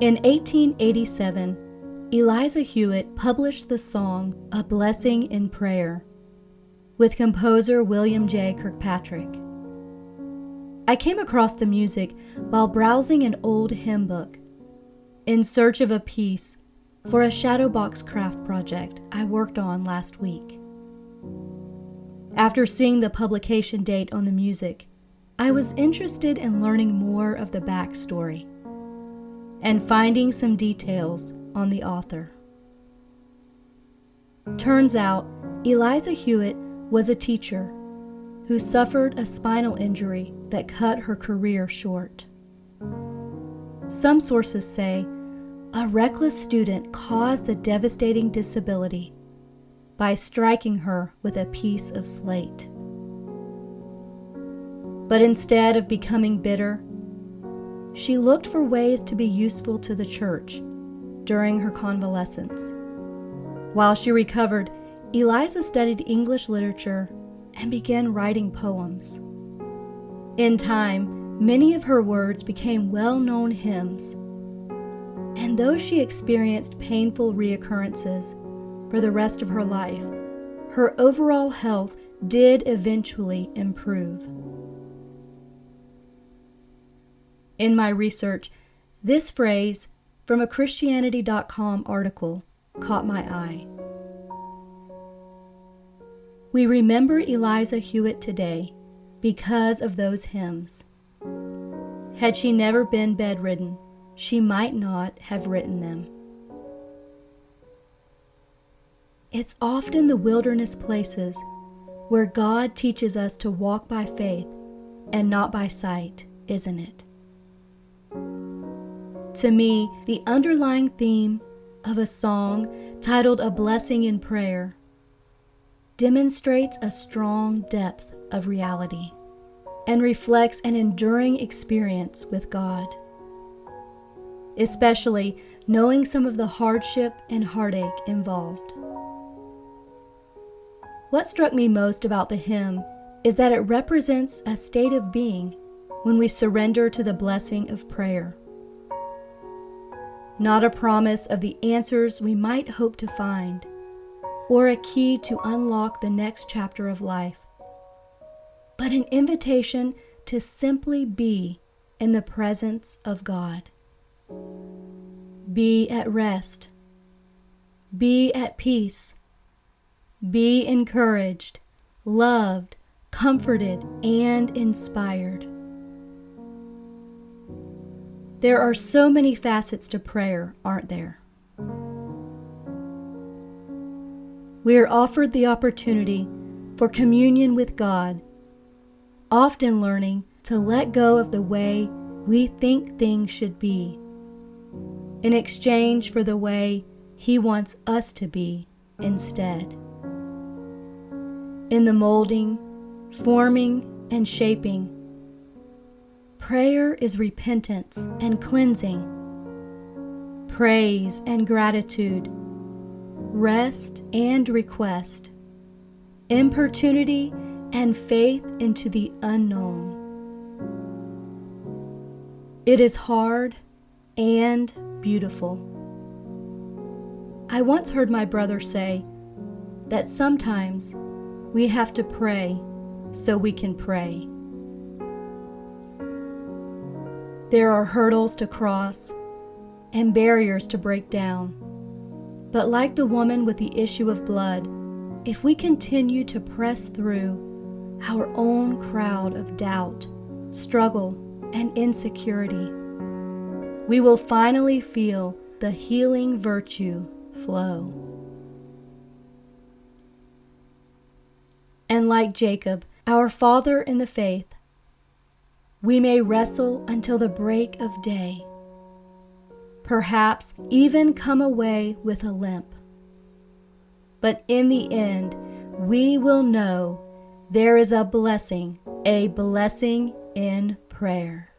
In 1887, Eliza Hewitt published the song "A Blessing in Prayer" with composer William J Kirkpatrick. I came across the music while browsing an old hymn book in search of a piece for a shadowbox craft project I worked on last week. After seeing the publication date on the music, I was interested in learning more of the backstory and finding some details on the author. Turns out, Eliza Hewitt was a teacher who suffered a spinal injury that cut her career short. Some sources say a reckless student caused the devastating disability by striking her with a piece of slate. But instead of becoming bitter, she looked for ways to be useful to the church during her convalescence. While she recovered, Eliza studied English literature and began writing poems. In time, many of her words became well-known hymns, and though she experienced painful reoccurrences for the rest of her life, her overall health did eventually improve. In my research, this phrase from a Christianity.com article caught my eye. We remember Eliza Hewitt today because of those hymns. Had she never been bedridden, she might not have written them. It's often the wilderness places where God teaches us to walk by faith and not by sight, isn't it? To me, the underlying theme of a song titled "A Blessing in Prayer" demonstrates a strong depth of reality and reflects an enduring experience with God, especially knowing some of the hardship and heartache involved. What struck me most about the hymn is that it represents a state of being when we surrender to the blessing of prayer. Not a promise of the answers we might hope to find, or a key to unlock the next chapter of life, but an invitation to simply be in the presence of God. Be at rest. Be at peace. Be encouraged, loved, comforted, and inspired. There are so many facets to prayer, aren't there? We are offered the opportunity for communion with God, often learning to let go of the way we think things should be, in exchange for the way He wants us to be instead. In the molding, forming, and shaping, prayer is repentance and cleansing, praise and gratitude, rest and request, importunity and faith into the unknown. It is hard and beautiful. I once heard my brother say that sometimes we have to pray so we can pray. There are hurdles to cross and barriers to break down. But like the woman with the issue of blood, if we continue to press through our own crowd of doubt, struggle, and insecurity, we will finally feel the healing virtue flow. And like Jacob, our father in the faith, we may wrestle until the break of day, perhaps even come away with a limp. But in the end, we will know there is a blessing in prayer.